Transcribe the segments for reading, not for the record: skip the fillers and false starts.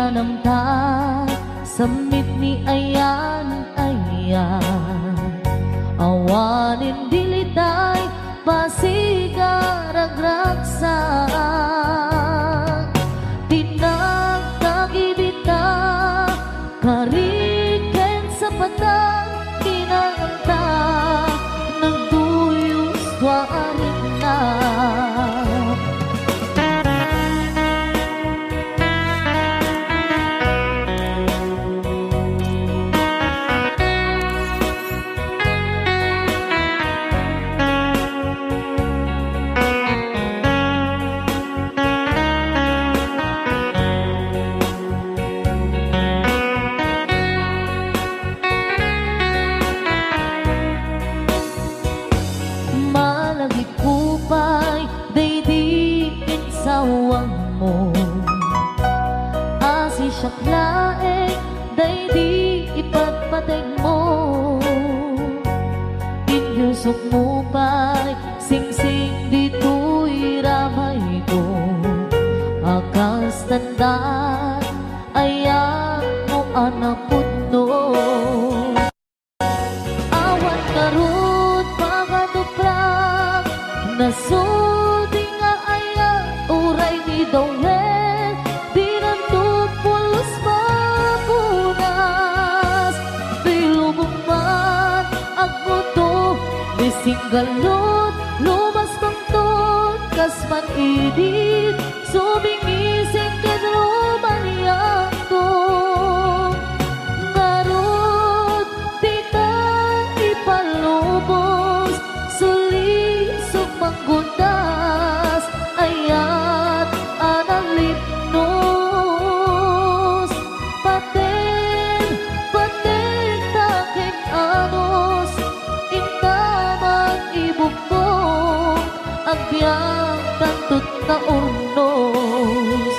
nanamta samit ni ayan awanin dilitay pasigaragraksak tinagtagibita kariken sa patang kinanganta nagduyos warin na sawang mo asisyak laeng daydi ipagpateg mo inyusok mo pa'y singsing dito'y ramay ko akas tandaan ayan mo anapod no awan karut pagaduprak nasudi nga ayan uray ni Dawel di nandupulos mapunas di lubong man ang muto di singgalot lumas pangtot kasman idit sumingising kadruman yakto ngarot tita ipalubos suli sumanggundas ayat analipnos paten taking anos intamang ibukong ang biyang tantut na urnos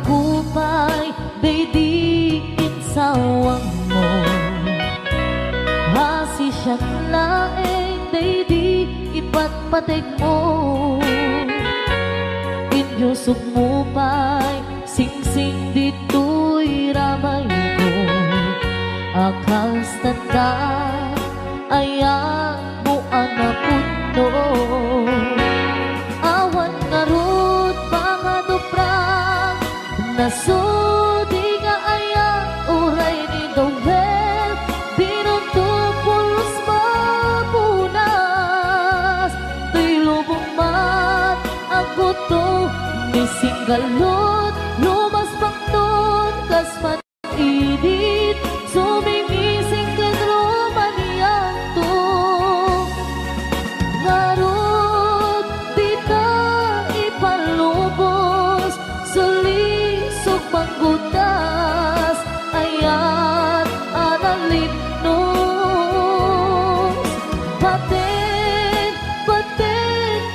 kupay daydi insawang mo hasisyak laeng daydi ipatpateg mo inyusok mo pa'y singsing dito'y ramay ko akas tanda ayan mo anapod no awan ngarut pangaduprak nasudi nga ayan uray ni Dawel di nandupulos mapunas di lubong man ang buto ni singgalot lumas pangton kasman idit sumingising kadruman yanto ngarot di ka ipalubos suli panggundas ayat analipnos paten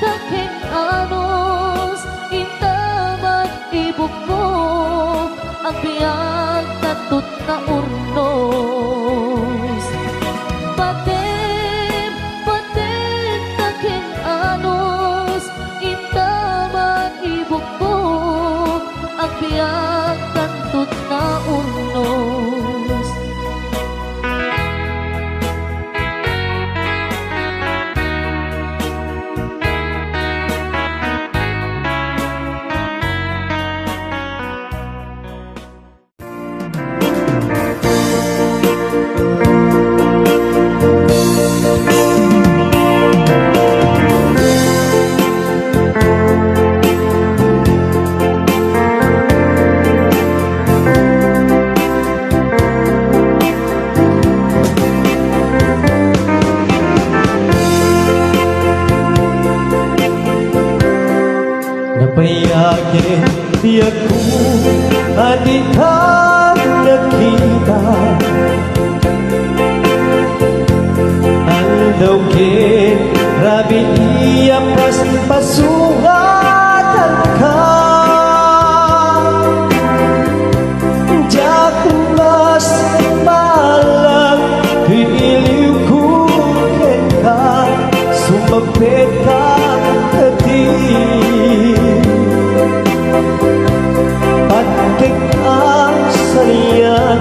taking anos intaman ibukbok ang biyang tatut na urnos paten taking anos intaman ibukbok ang biyang tantut na urnos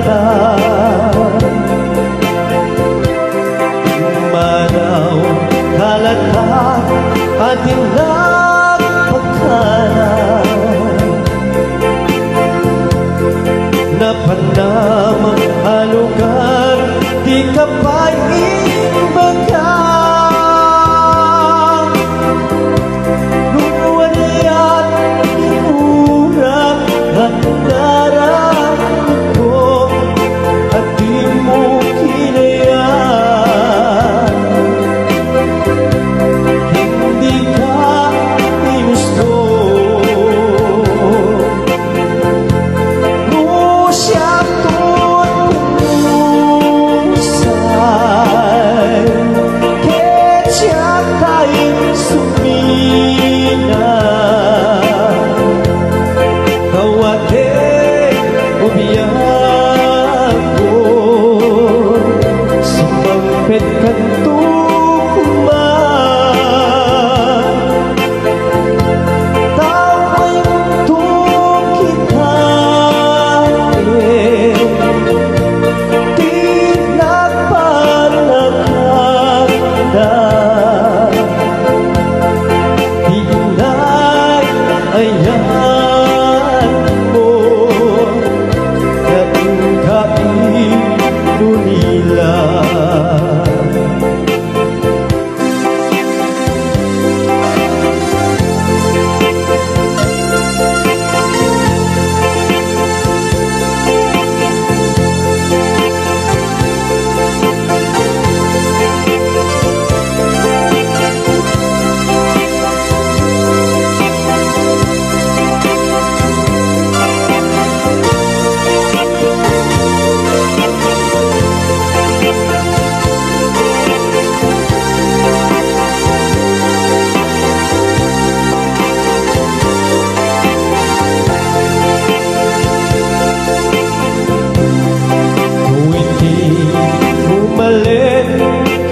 mata. Manaw kalata ating nagpagkala, napanamang halugan, di ka pa imbaga. Luwan at inurap at nararamdaman ko, at di mo kinayaan. Hindi ka ginusto mo siya tutusay, kaya tayo sumina. Kawate umiyak ko, sumampit kanto kuman. Tawa'y mundo kita, di nagpanaganda. Di inay ayan mo, kain nila. Umalit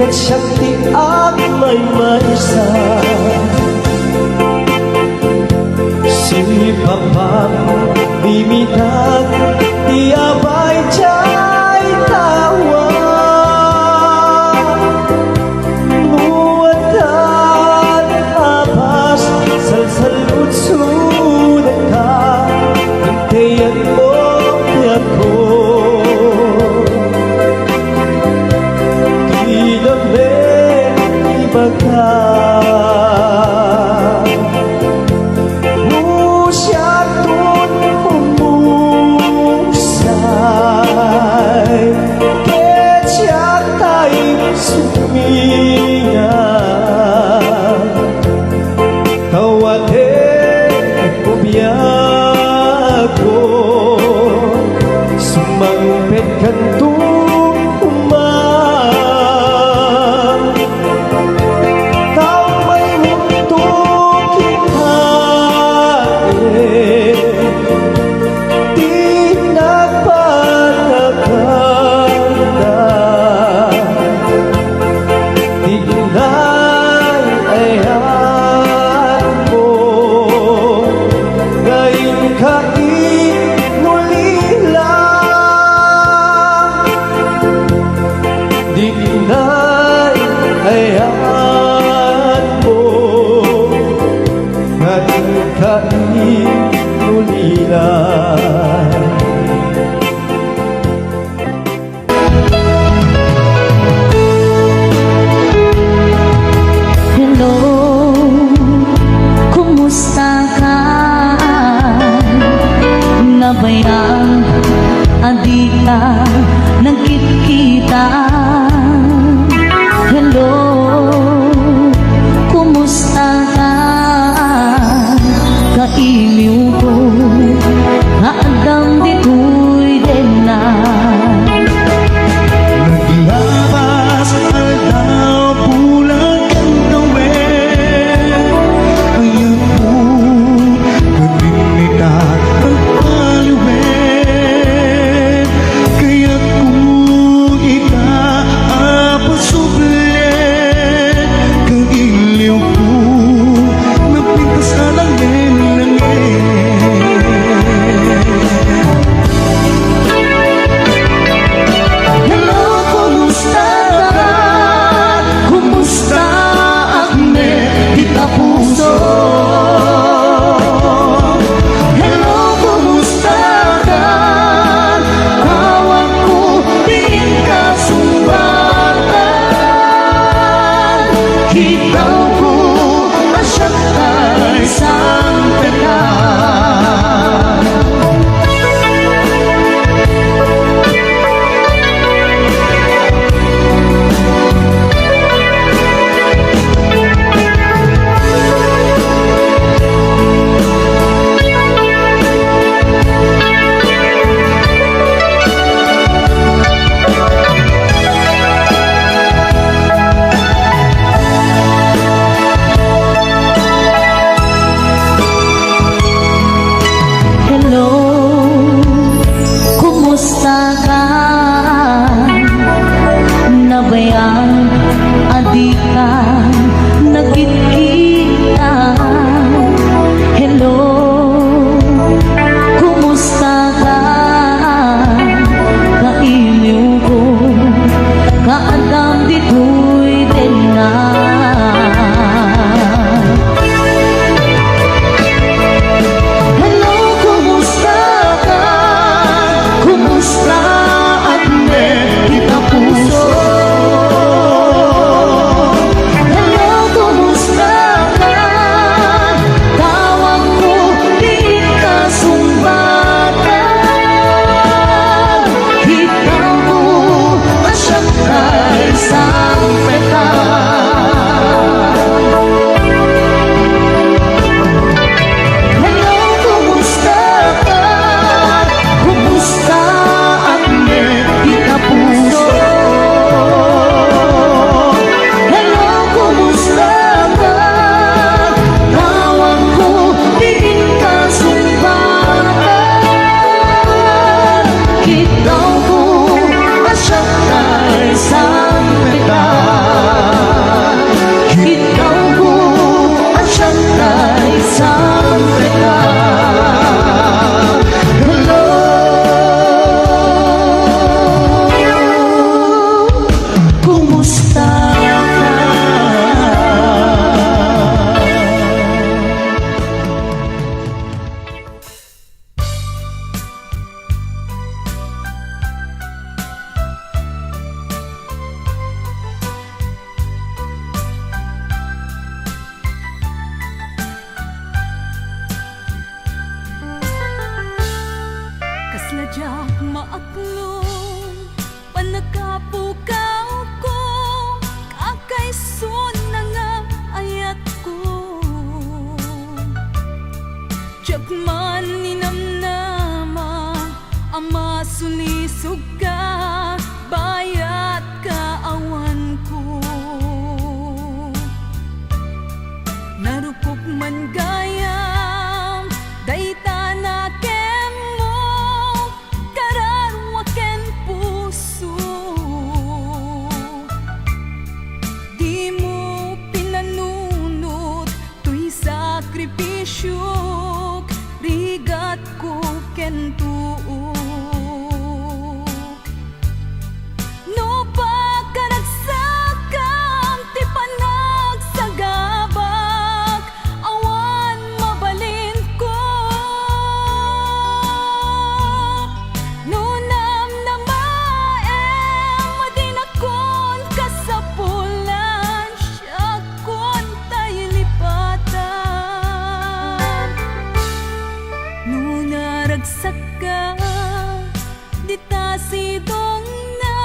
kat syakti at may maisa, si Papa bimitan di abay jay tawa. Muatan abas salsalud sudah ka, hintayan mo ako. Ibaga musyadun humusay, kaya tayo sumina. Kawate umiyak ko, sumampit kanto Hello, kumusta ka? Nabayang adita nagkikita. Hello, kumusta ka? Kailiw ko, haadang dito'y din na. naglabas aldaw pulang ang gawin. Ayaw ko kaninita ang paliwin, kaya't kung ikaw kumusta ka? Nabayang adi ka nagkikita. Hello, kumusta ka? Kailiw ko, kaadam dito'y din na. Hello, kumusta ka? Kumusta at kita puso? Hello, kumusta ka? Tawag ko, di ka sumbatan. Ikaw ko, asyang kay sampetan. Hello, kumusta ka? Kumusta at kita puso? Hello, kumusta ka? Tawag ko, di ka sumbatan. Ikaw ko, asyang kay sampetan. Ikaw ko, asyang kay sampetan. Hello, kumusta ka? Kasladyak maaklong panagkapukaw ko, kakaisun na nga ayat ko. Tiyagman ninamnama, ama sulisog ka, bayat ka awan ko. Narupok man gayam, dayta na kemo, kararwaken puso. Di mo pinanunot, tuy sakripisyo, rigat ko ken tuok. No pagkanagsakam, ti panagsagabak, awan mabalin ko. No namnamaem, madinakon kasapulan, siya kon tayo lipatan. No naragsak ka, di ta sidong na,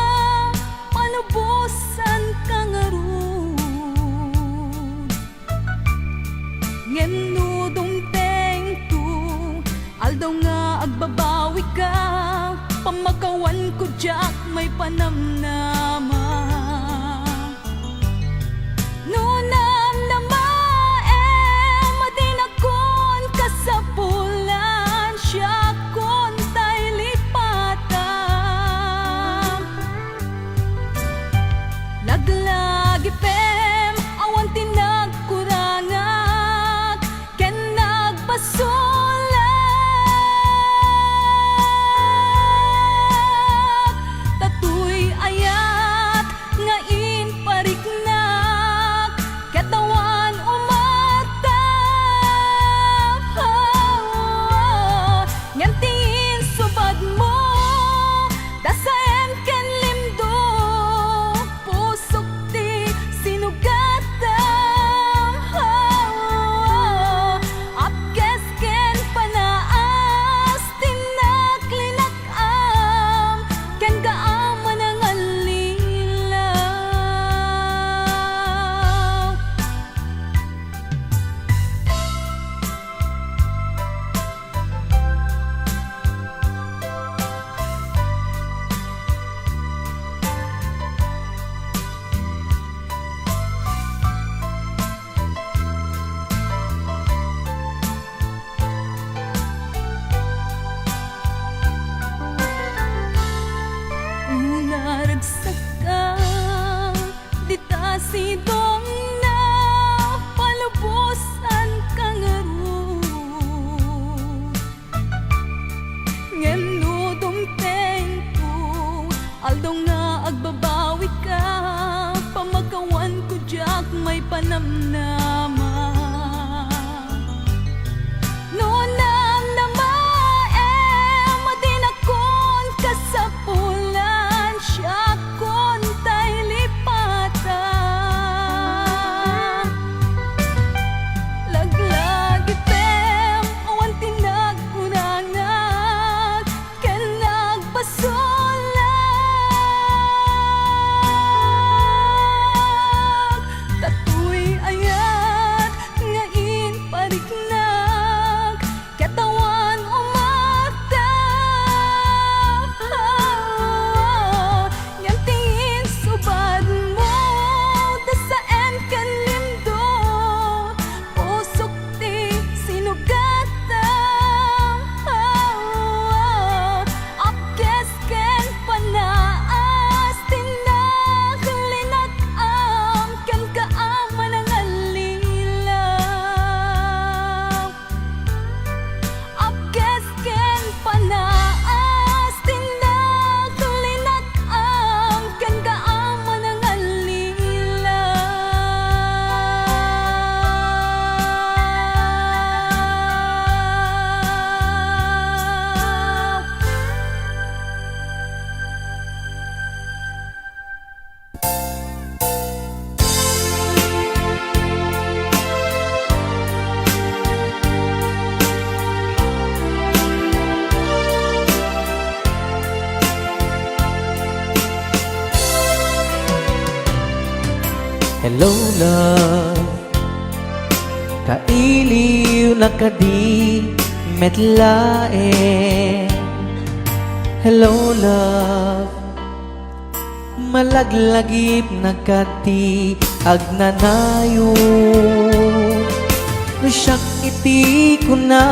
panubusan ka nga ron. Ngem no dumteng tu, aldaw nga agbabawi ka, pamagawan ko jak may panamnama. No namnamaem, madinakon kasapulan, siya kon tay lipatan. Laglagi pem, awan tinagkurangak, ken nagpasulat. Tatuy aya sidong na palubusan kang arun. Ngeno dumteng ko, aldaw nga agbabawi ka, pamagawan ko jak may panamnama. Noon ang namaem, madinakon kasapulan, siya kon tay lipatan. Laglag item, awan tinagkunangag, ken nagpasulag. Tatuy ayat, ngain pariknag, katawan umata. Yan tingin subad mo, dasaan kan lindo, pusok ti sinugata. Apkes ken panaas, tinaglinag-am, ken kaaman ang alilaw. Apkes ken panaas, tinaglinag-am, ken kaaman ang alilaw. Hello love, kailiw na kadi metlae. Hello love, malaglagip na kati agnanayon. Siyak iti ko na,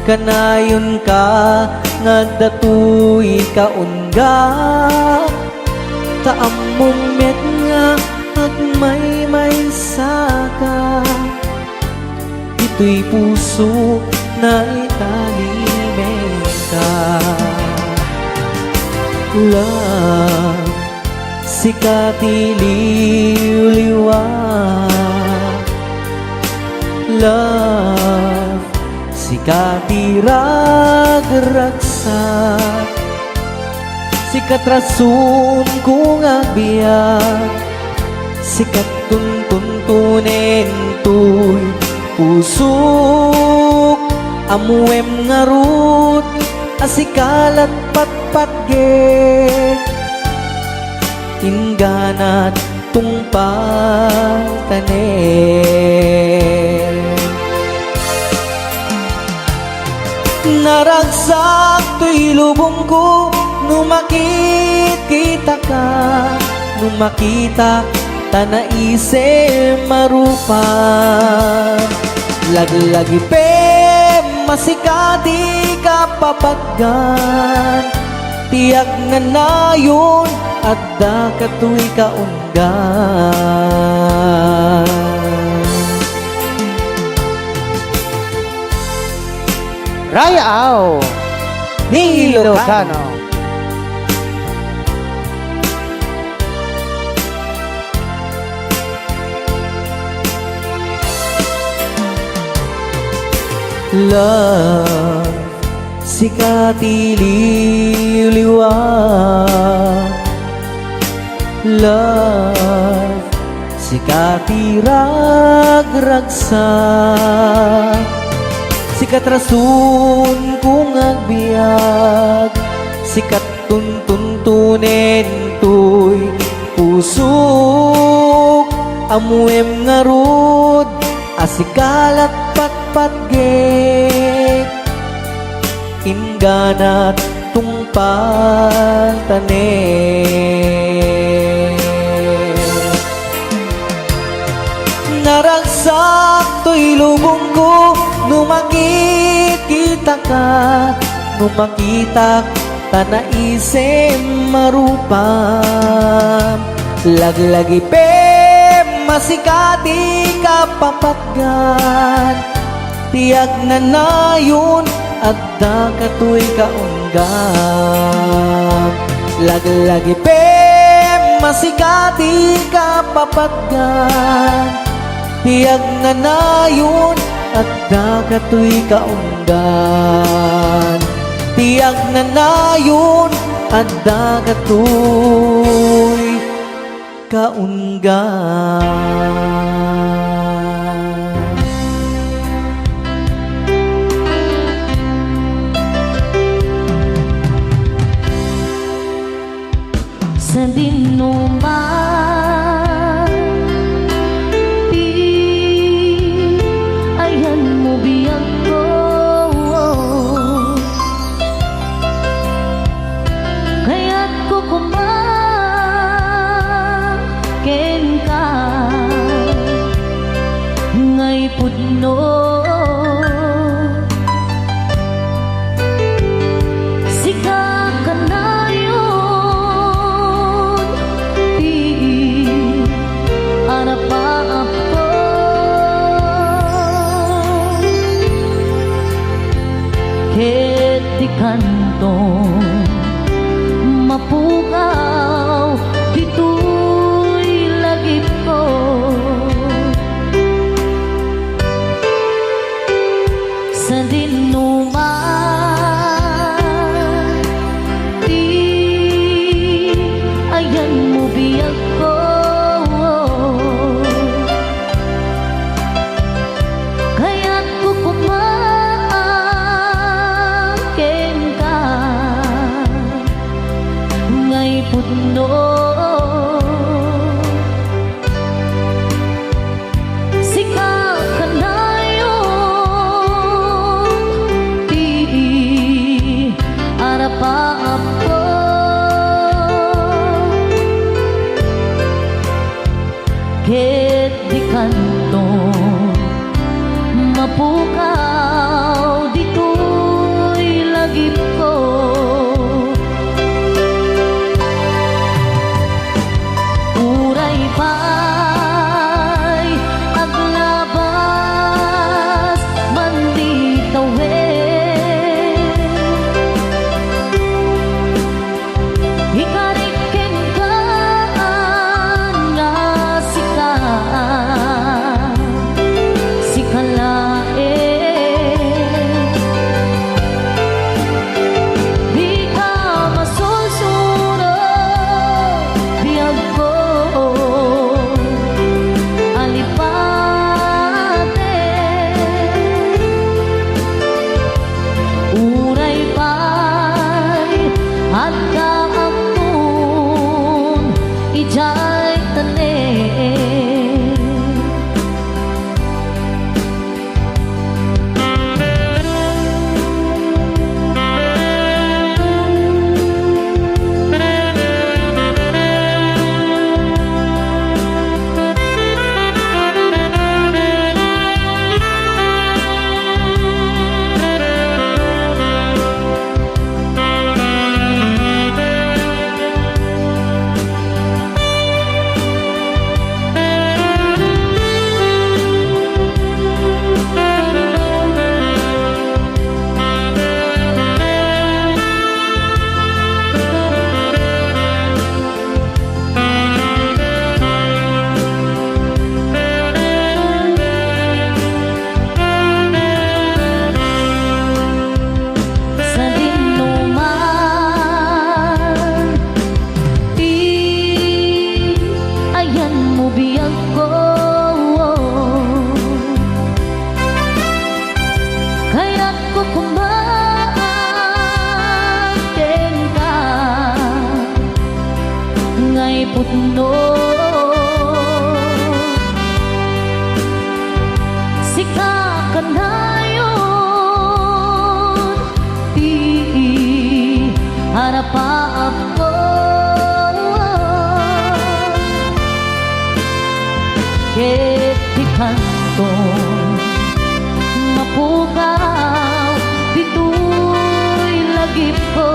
kanayon ka ngagdatoy kaunga. Taamong met nga at may saka, ito'y puso na italimen ka. Love, sikati liw-liwa. Love, sikati rag-ragsak. Sikat rason kung agbiyak, sikat tuntunin to'y pusok. Amuem ngarut, asikalat patpatge, inganat tungpatanen. Naragsak to'y lubong ko, numakit kita ka, numakita tanaise marupan. Laglagi pe masikati ka papaggan, tiyak na nayon at dakatoy kaunggan. Raya Au ni Ilocano. Love, sikati liw-liwa. Love, sikati rag-ragsak. Sikat rason kung agbiyak, sikat tuntunin to'y pusok. Amuem ngarud, asikalat patpatge, inganat tungpatanen. Naragsak to'y lubong ko, numakit kita ka, numakita tanaise marupa. Laglagi pe masikati kapapatgan, tiyag na nayon adda katoy kaunggan. Laglagi pe masikati kapapatgan, tiyag na nayon adda katoy kaunggan. Tiyag na nayon adda katoy kaunggan. Sa dinuman di ayan mo biyang ko, kaya't ko kumaken ka ngay pudno. Ket di kanto mapukaw dito'y lagip ko. Sa dinuman di ayan mo biyag ko, kaya't ko pudno. Sika ka nayon di arapaap ko, ket di kanto mapukaw dito'y lagip ko. Pudno sika ka nayon di harapaap ko, ket di kanto mapukaw dito'y lagip ko.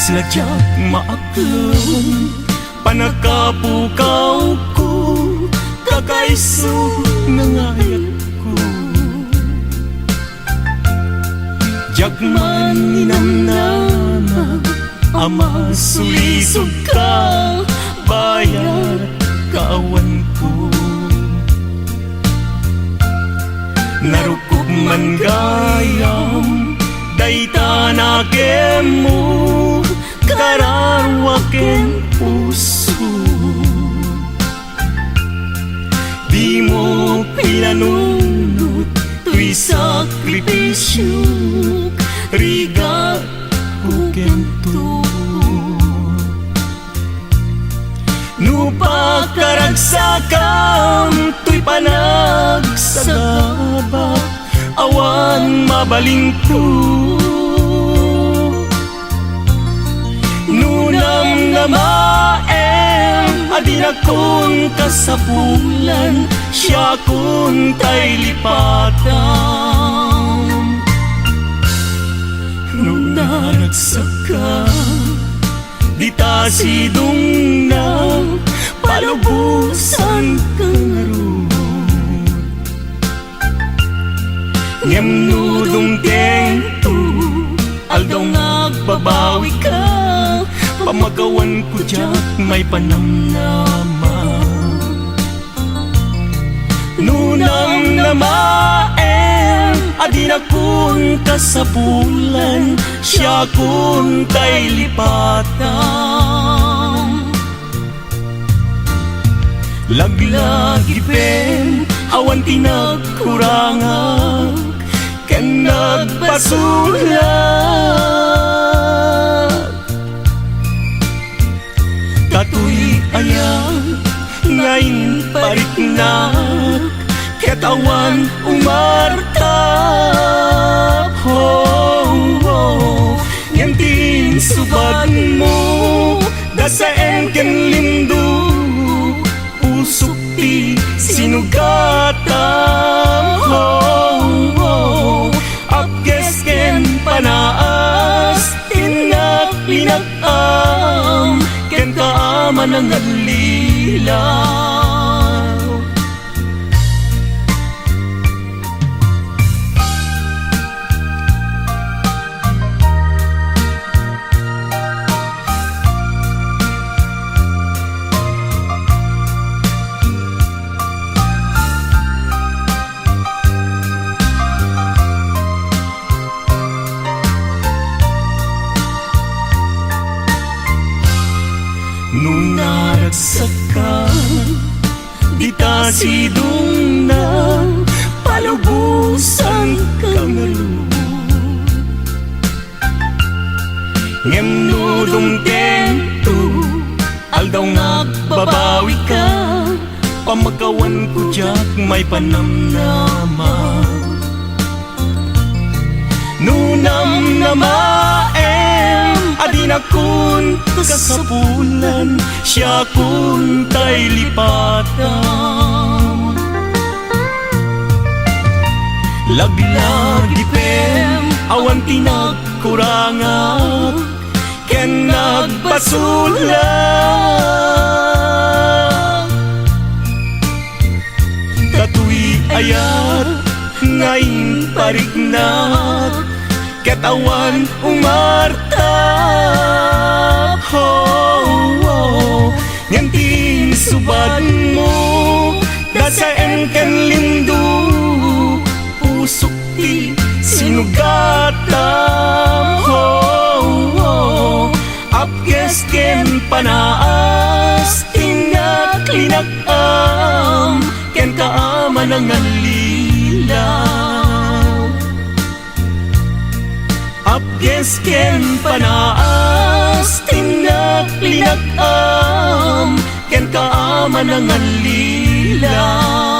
Sadyak maaklong panakapukaw ko, kakaiso nangayat ko. Jakman ninamnama, ama sulisog ka, bayat kaawan ko. Narukop man gayam, dayta na mo, kararwaken puso. Di mo pinanunod, tuy sakripisyo, rigat ukento. Nupakaragsakam, tuy panagsagaba, awan mabaling ko. Nunam na maem, adin akong kasapulan, siya kung tay lipatan. Nung naragsaka, di ta sidong na, palubusan kang aron. Ngem nudong tento, aldaw nagbabawi ka, pamagawan ko dyak may panamnama. Nunam na maem, adin akong kasapulan, siya kung tay lipatan. Laglagi pen, awan tinagkurangag, ken nagpasulat. Katuy ayang, ngayon pariknak, katawan umartap. Ngantin subad mo, dasaen ken lindo, usok ti sinugatam. Apkes ken panaas, tinaklinakam, ken kaaman ang adlilaw. Nung naragsaka, di ta sidong na, palubusan kang aron. Ngem nudong tento, aldaw nagbabawi ka, pamagawan ko dyak may panamnama. Nunam na maem, adin akong kasapulan, siya kung tay lipatan. Laglagi pem, awan tinagkurangag, ken nagpasulat. Katuy ayat, ngayon pariknak, katawan umartap. Nganting subad mo, dasaen ken lindo, usok ti sinugatam. Apkes ken panaas, tinaklinakam, ken kaaman ang alilaw. Apkes ken panaas, tinaklinakam, ken kaaman ang alilaw.